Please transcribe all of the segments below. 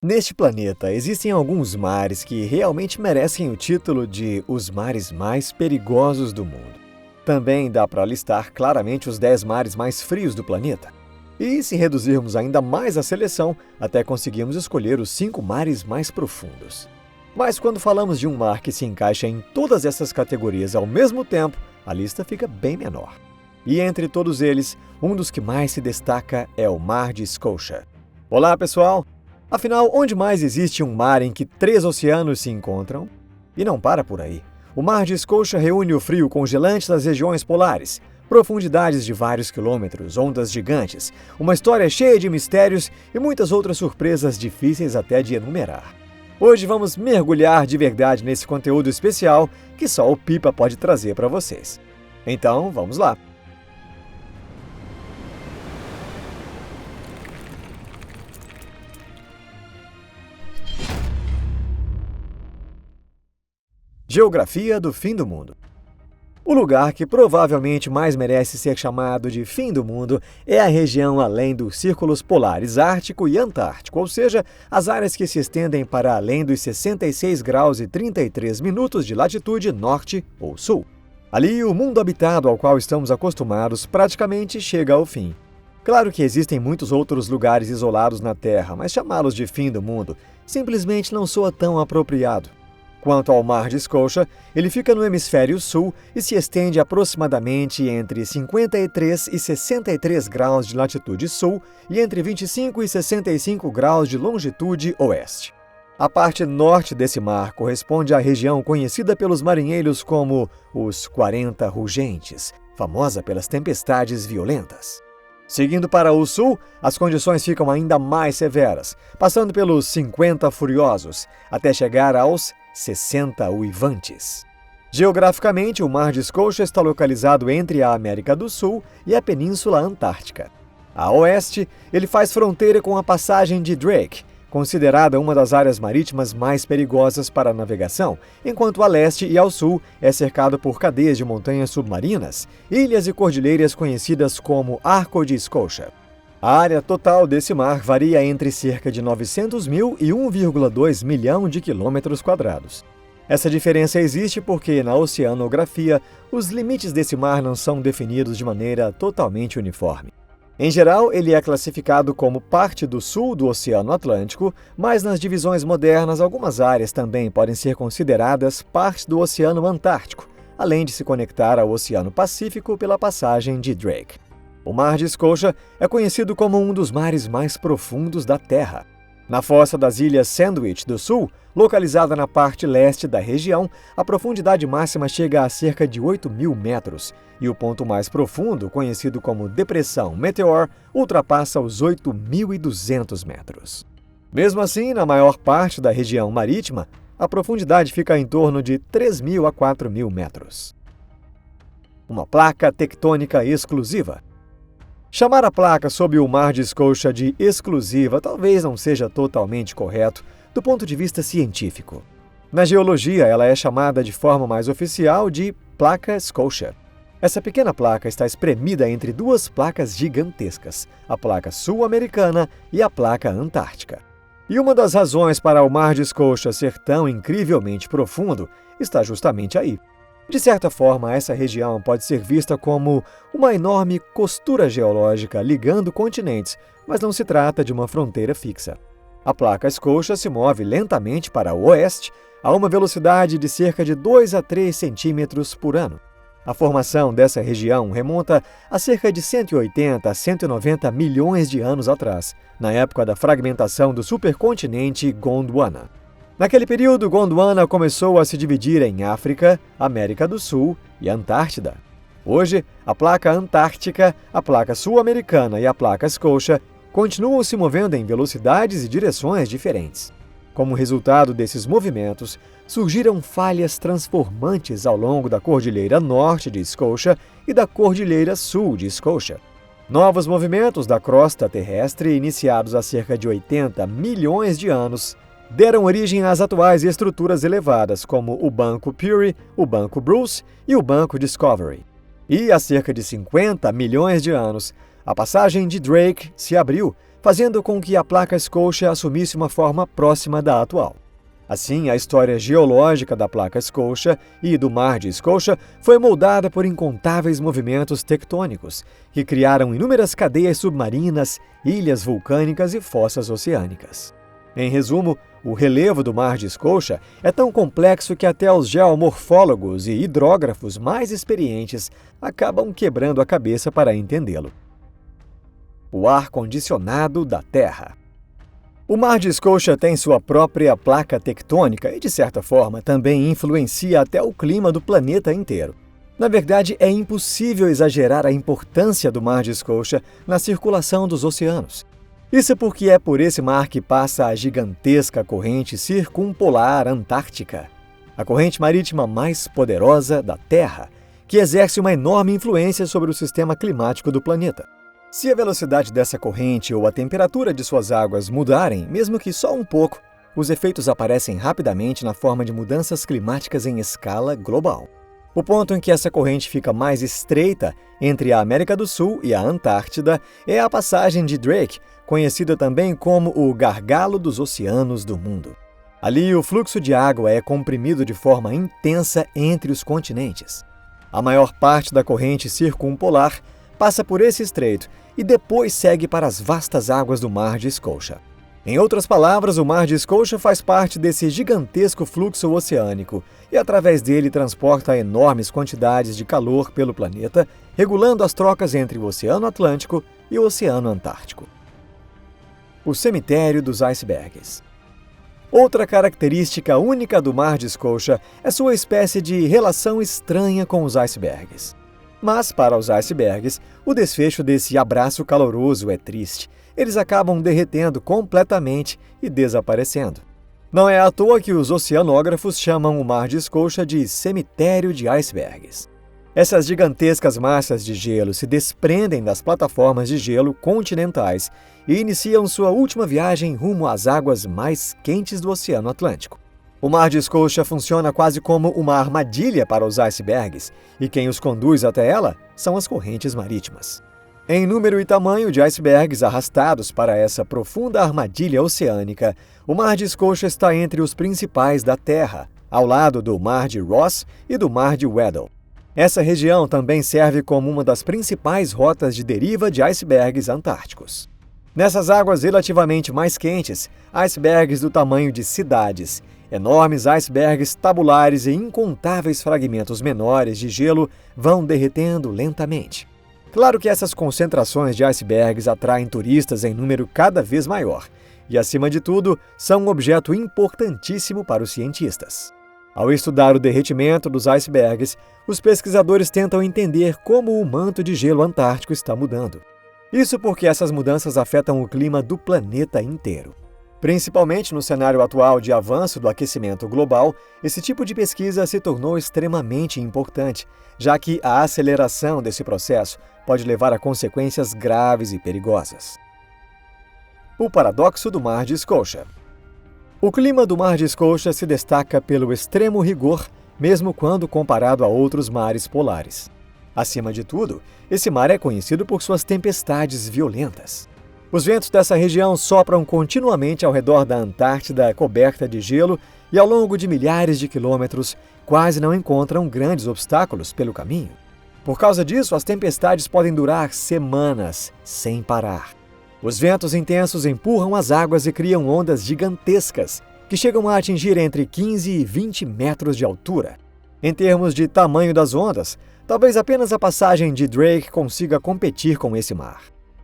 Neste planeta, existem alguns mares que realmente merecem o título de os mares mais perigosos do mundo. Também dá para listar claramente os 10 mares mais frios do planeta. E se reduzirmos ainda mais a seleção, até conseguimos escolher os 5 mares mais profundos. Mas quando falamos de um mar que se encaixa em todas essas categorias ao mesmo tempo, a lista fica bem menor. E entre todos eles, um dos que mais se destaca é o Mar de Scotia. Olá, pessoal! Afinal, onde mais existe um mar em que 3 oceanos se encontram? E não para por aí. O Mar de Scotia reúne o frio congelante das regiões polares, profundidades de vários quilômetros, ondas gigantes, uma história cheia de mistérios e muitas outras surpresas difíceis até de enumerar. Hoje vamos mergulhar de verdade nesse conteúdo especial que só o Pipa pode trazer para vocês. Então, vamos lá! Geografia do fim do mundo. O lugar que provavelmente mais merece ser chamado de fim do mundo é a região além dos círculos polares Ártico e Antártico, ou seja, as áreas que se estendem para além dos 66 graus e 33 minutos de latitude norte ou sul. Ali, o mundo habitado ao qual estamos acostumados praticamente chega ao fim. Claro que existem muitos outros lugares isolados na Terra, mas chamá-los de fim do mundo simplesmente não soa tão apropriado. Quanto ao Mar de Scotia, ele fica no hemisfério sul e se estende aproximadamente entre 53 e 63 graus de latitude sul e entre 25 e 65 graus de longitude oeste. A parte norte desse mar corresponde à região conhecida pelos marinheiros como os 40 Rugentes, famosa pelas tempestades violentas. Seguindo para o sul, as condições ficam ainda mais severas, passando pelos 50 Furiosos, até chegar aos 60 Uivantes. Geograficamente, o Mar de Scotia está localizado entre a América do Sul e a Península Antártica. A oeste, ele faz fronteira com a Passagem de Drake, considerada uma das áreas marítimas mais perigosas para a navegação, enquanto a leste e ao sul é cercado por cadeias de montanhas submarinas, ilhas e cordilheiras conhecidas como Arco de Scotia. A área total desse mar varia entre cerca de 900 mil e 1,2 milhão de quilômetros quadrados. Essa diferença existe porque, na oceanografia, os limites desse mar não são definidos de maneira totalmente uniforme. Em geral, ele é classificado como parte do sul do Oceano Atlântico, mas nas divisões modernas, algumas áreas também podem ser consideradas parte do Oceano Antártico, além de se conectar ao Oceano Pacífico pela Passagem de Drake. O Mar de Scotia é conhecido como um dos mares mais profundos da Terra. Na fossa das Ilhas Sandwich do Sul, localizada na parte leste da região, a profundidade máxima chega a cerca de 8.000 metros, e o ponto mais profundo, conhecido como Depressão Meteor, ultrapassa os 8.200 metros. Mesmo assim, na maior parte da região marítima, a profundidade fica em torno de 3.000 a 4.000 metros. Uma placa tectônica exclusiva. Chamar a placa sob o Mar de Scotia de exclusiva talvez não seja totalmente correto do ponto de vista científico. Na geologia, ela é chamada de forma mais oficial de placa Scotia. Essa pequena placa está espremida entre 2 placas gigantescas, a placa sul-americana e a placa antártica. E uma das razões para o Mar de Scotia ser tão incrivelmente profundo está justamente aí. De certa forma, essa região pode ser vista como uma enorme costura geológica ligando continentes, mas não se trata de uma fronteira fixa. A placa Scotia se move lentamente para o oeste a uma velocidade de cerca de 2 a 3 centímetros por ano. A formação dessa região remonta a cerca de 180 a 190 milhões de anos atrás, na época da fragmentação do supercontinente Gondwana. Naquele período, Gondwana começou a se dividir em África, América do Sul e Antártida. Hoje, a placa Antártica, a placa Sul-Americana e a placa Scotia continuam se movendo em velocidades e direções diferentes. Como resultado desses movimentos, surgiram falhas transformantes ao longo da Cordilheira Norte de Scotia e da Cordilheira Sul de Scotia. Novos movimentos da crosta terrestre, iniciados há cerca de 80 milhões de anos, deram origem às atuais estruturas elevadas, como o Banco Peary, o Banco Bruce e o Banco Discovery. E há cerca de 50 milhões de anos, a passagem de Drake se abriu, fazendo com que a placa Scotia assumisse uma forma próxima da atual. Assim, a história geológica da placa Scotia e do Mar de Scotia foi moldada por incontáveis movimentos tectônicos, que criaram inúmeras cadeias submarinas, ilhas vulcânicas e fossas oceânicas. Em resumo, o relevo do Mar de Scotia é tão complexo que até os geomorfólogos e hidrógrafos mais experientes acabam quebrando a cabeça para entendê-lo. O ar-condicionado da Terra. O Mar de Scotia tem sua própria placa tectônica e, de certa forma, também influencia até o clima do planeta inteiro. Na verdade, é impossível exagerar a importância do Mar de Scotia na circulação dos oceanos. Isso porque é por esse mar que passa a gigantesca corrente circumpolar antártica, a corrente marítima mais poderosa da Terra, que exerce uma enorme influência sobre o sistema climático do planeta. Se a velocidade dessa corrente ou a temperatura de suas águas mudarem, mesmo que só um pouco, os efeitos aparecem rapidamente na forma de mudanças climáticas em escala global. O ponto em que essa corrente fica mais estreita entre a América do Sul e a Antártida é a passagem de Drake, conhecida também como o gargalo dos oceanos do mundo. Ali, o fluxo de água é comprimido de forma intensa entre os continentes. A maior parte da corrente circumpolar passa por esse estreito e depois segue para as vastas águas do Mar de Scotia. Em outras palavras, o Mar de Scotia faz parte desse gigantesco fluxo oceânico e, através dele, transporta enormes quantidades de calor pelo planeta, regulando as trocas entre o Oceano Atlântico e o Oceano Antártico. O cemitério dos icebergs. Outra característica única do Mar de Scotia é sua espécie de relação estranha com os icebergs. Mas, para os icebergs, o desfecho desse abraço caloroso é triste. Eles acabam derretendo completamente e desaparecendo. Não é à toa que os oceanógrafos chamam o Mar de Scotia de cemitério de icebergs. Essas gigantescas massas de gelo se desprendem das plataformas de gelo continentais e iniciam sua última viagem rumo às águas mais quentes do Oceano Atlântico. O Mar de Scotia funciona quase como uma armadilha para os icebergs, e quem os conduz até ela são as correntes marítimas. Em número e tamanho de icebergs arrastados para essa profunda armadilha oceânica, o Mar de Scotia está entre os principais da Terra, ao lado do Mar de Ross e do Mar de Weddell. Essa região também serve como uma das principais rotas de deriva de icebergs antárticos. Nessas águas relativamente mais quentes, icebergs do tamanho de cidades, enormes icebergs tabulares e incontáveis fragmentos menores de gelo vão derretendo lentamente. Claro que essas concentrações de icebergs atraem turistas em número cada vez maior e, acima de tudo, são um objeto importantíssimo para os cientistas. Ao estudar o derretimento dos icebergs, os pesquisadores tentam entender como o manto de gelo antártico está mudando. Isso porque essas mudanças afetam o clima do planeta inteiro. Principalmente no cenário atual de avanço do aquecimento global, esse tipo de pesquisa se tornou extremamente importante, já que a aceleração desse processo pode levar a consequências graves e perigosas. O paradoxo do Mar de Scotia. O clima do Mar de Scotia se destaca pelo extremo rigor, mesmo quando comparado a outros mares polares. Acima de tudo, esse mar é conhecido por suas tempestades violentas. Os ventos dessa região sopram continuamente ao redor da Antártida coberta de gelo e, ao longo de milhares de quilômetros, quase não encontram grandes obstáculos pelo caminho. Por causa disso, as tempestades podem durar semanas sem parar. Os ventos intensos empurram as águas e criam ondas gigantescas, que chegam a atingir entre 15 e 20 metros de altura. Em termos de tamanho das ondas, talvez apenas a passagem de Drake consiga competir com esse mar.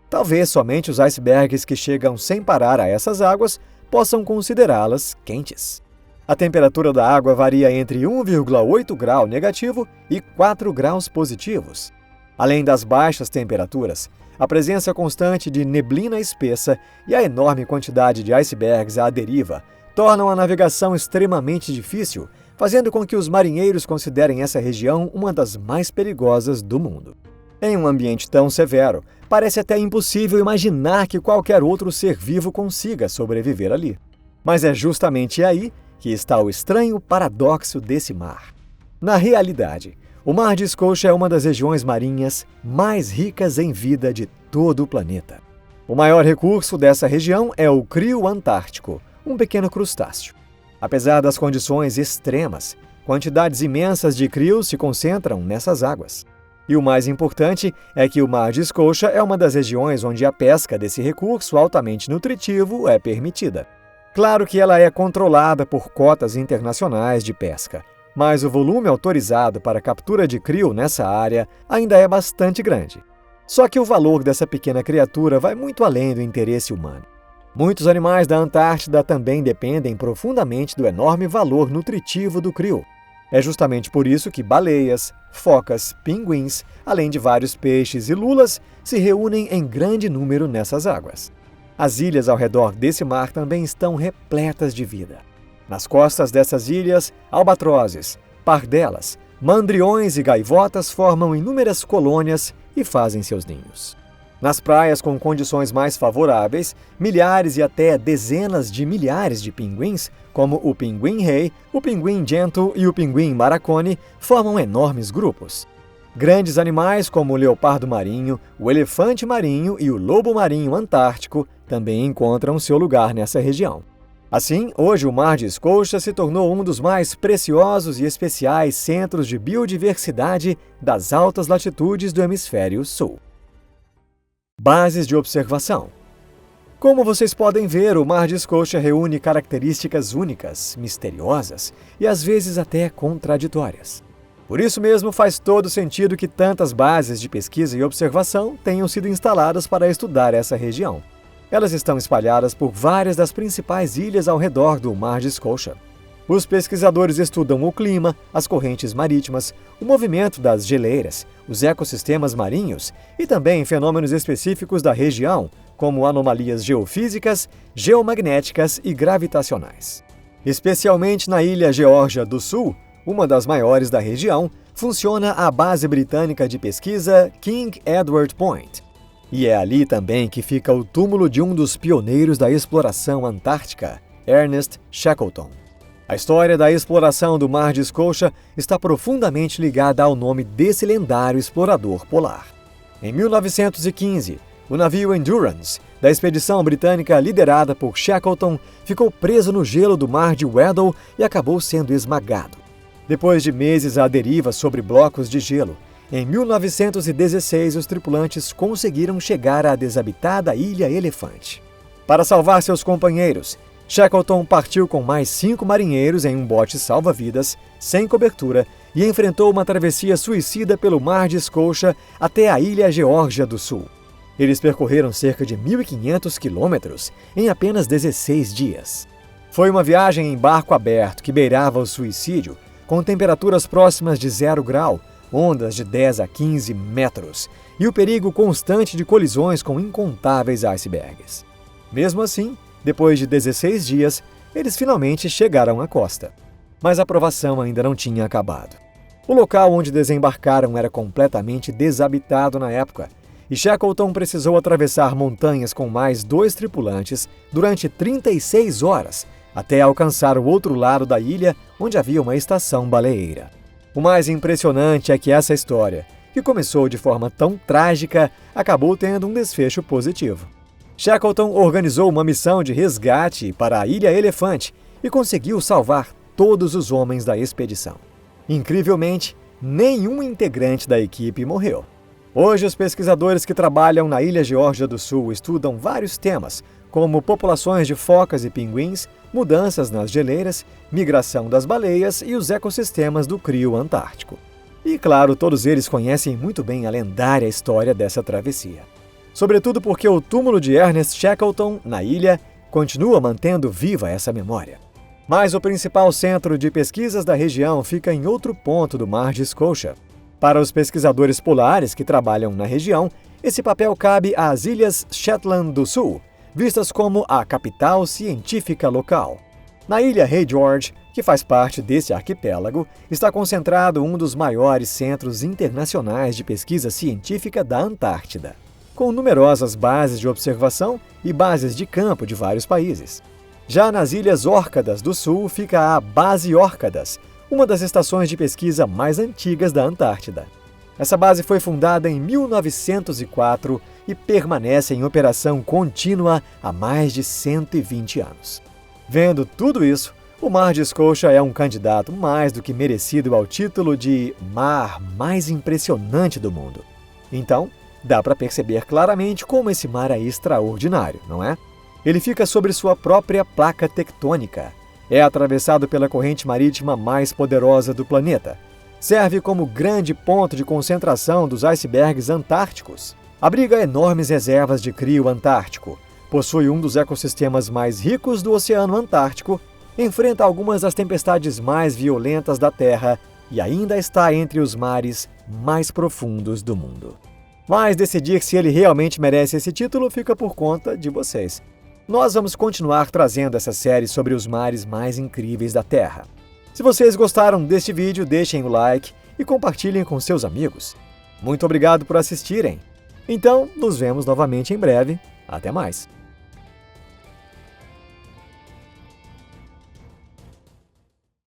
Talvez somente os icebergs que chegam sem parar a essas águas possam considerá-las quentes. A temperatura da água varia entre 1,8 grau negativo e 4 graus positivos. Além das baixas temperaturas, a presença constante de neblina espessa e a enorme quantidade de icebergs à deriva tornam a navegação extremamente difícil, fazendo com que os marinheiros considerem essa região uma das mais perigosas do mundo. Em um ambiente tão severo, parece até impossível imaginar que qualquer outro ser vivo consiga sobreviver ali. Mas é justamente aí que está o estranho paradoxo desse mar. Na realidade, o Mar de Scotia é uma das regiões marinhas mais ricas em vida de todo o planeta. O maior recurso dessa região é o crio antártico, um pequeno crustáceo. Apesar das condições extremas, quantidades imensas de crios se concentram nessas águas. E o mais importante é que o Mar de Scotia é uma das regiões onde a pesca desse recurso altamente nutritivo é permitida. Claro que ela é controlada por cotas internacionais de pesca, mas o volume autorizado para a captura de crio nessa área ainda é bastante grande. Só que o valor dessa pequena criatura vai muito além do interesse humano. Muitos animais da Antártida também dependem profundamente do enorme valor nutritivo do crio. É justamente por isso que baleias, focas, pinguins, além de vários peixes e lulas, se reúnem em grande número nessas águas. As ilhas ao redor desse mar também estão repletas de vida. Nas costas dessas ilhas, albatrozes, pardelas, mandriões e gaivotas formam inúmeras colônias e fazem seus ninhos. Nas praias com condições mais favoráveis, milhares e até dezenas de milhares de pinguins, como o pinguim-rei, o pinguim gentle e o pinguim maracone, formam enormes grupos. Grandes animais como o leopardo marinho, o elefante marinho e o lobo marinho antártico também encontram seu lugar nessa região. Assim, hoje o Mar de Scotia se tornou um dos mais preciosos e especiais centros de biodiversidade das altas latitudes do hemisfério sul. Bases de observação. Como vocês podem ver, o Mar de Scotia reúne características únicas, misteriosas e às vezes até contraditórias. Por isso mesmo faz todo sentido que tantas bases de pesquisa e observação tenham sido instaladas para estudar essa região. Elas estão espalhadas por várias das principais ilhas ao redor do Mar de Scotia. Os pesquisadores estudam o clima, as correntes marítimas, o movimento das geleiras, os ecossistemas marinhos e também fenômenos específicos da região, como anomalias geofísicas, geomagnéticas e gravitacionais. Especialmente na ilha Geórgia do Sul, uma das maiores da região, funciona a base britânica de pesquisa King Edward Point. E é ali também que fica o túmulo de um dos pioneiros da exploração antártica, Ernest Shackleton. A história da exploração do Mar de Scotia está profundamente ligada ao nome desse lendário explorador polar. Em 1915, o navio Endurance, da expedição britânica liderada por Shackleton, ficou preso no gelo do Mar de Weddell e acabou sendo esmagado. Depois de meses à deriva sobre blocos de gelo, em 1916 os tripulantes conseguiram chegar à desabitada Ilha Elefante. Para salvar seus companheiros, Shackleton partiu com mais 5 marinheiros em um bote salva-vidas, sem cobertura, e enfrentou uma travessia suicida pelo Mar de Scotia até a Ilha Geórgia do Sul. Eles percorreram cerca de 1.500 quilômetros em apenas 16 dias. Foi uma viagem em barco aberto que beirava o suicídio, com temperaturas próximas de 0 grau, ondas de 10 a 15 metros e o perigo constante de colisões com incontáveis icebergs. Mesmo assim, depois de 16 dias, eles finalmente chegaram à costa. Mas a provação ainda não tinha acabado. O local onde desembarcaram era completamente desabitado na época, e Shackleton precisou atravessar montanhas com mais 2 tripulantes durante 36 horas, até alcançar o outro lado da ilha, onde havia uma estação baleeira. O mais impressionante é que essa história, que começou de forma tão trágica, acabou tendo um desfecho positivo. Shackleton organizou uma missão de resgate para a Ilha Elefante e conseguiu salvar todos os homens da expedição. Incrivelmente, nenhum integrante da equipe morreu. Hoje, os pesquisadores que trabalham na Ilha Geórgia do Sul estudam vários temas, como populações de focas e pinguins, mudanças nas geleiras, migração das baleias e os ecossistemas do crio antártico. E, claro, todos eles conhecem muito bem a lendária história dessa travessia. Sobretudo porque o túmulo de Ernest Shackleton, na ilha, continua mantendo viva essa memória. Mas o principal centro de pesquisas da região fica em outro ponto do Mar de Scotia. Para os pesquisadores polares que trabalham na região, esse papel cabe às Ilhas Shetland do Sul, vistas como a capital científica local. Na ilha Rei George, que faz parte desse arquipélago, está concentrado um dos maiores centros internacionais de pesquisa científica da Antártida, com numerosas bases de observação e bases de campo de vários países. Já nas Ilhas Órcadas do Sul fica a Base Órcadas, uma das estações de pesquisa mais antigas da Antártida. Essa base foi fundada em 1904 e permanece em operação contínua há mais de 120 anos. Vendo tudo isso, o Mar de Scotia é um candidato mais do que merecido ao título de mar mais impressionante do mundo. Então, dá para perceber claramente como esse mar é extraordinário, não é? Ele fica sobre sua própria placa tectônica. É atravessado pela corrente marítima mais poderosa do planeta. Serve como grande ponto de concentração dos icebergs antárticos. Abriga enormes reservas de crio antártico. Possui um dos ecossistemas mais ricos do Oceano Antártico. Enfrenta algumas das tempestades mais violentas da Terra e ainda está entre os mares mais profundos do mundo. Mas decidir se ele realmente merece esse título fica por conta de vocês. Nós vamos continuar trazendo essa série sobre os mares mais incríveis da Terra. Se vocês gostaram deste vídeo, deixem o like e compartilhem com seus amigos. Muito obrigado por assistirem. Então, nos vemos novamente em breve. Até mais!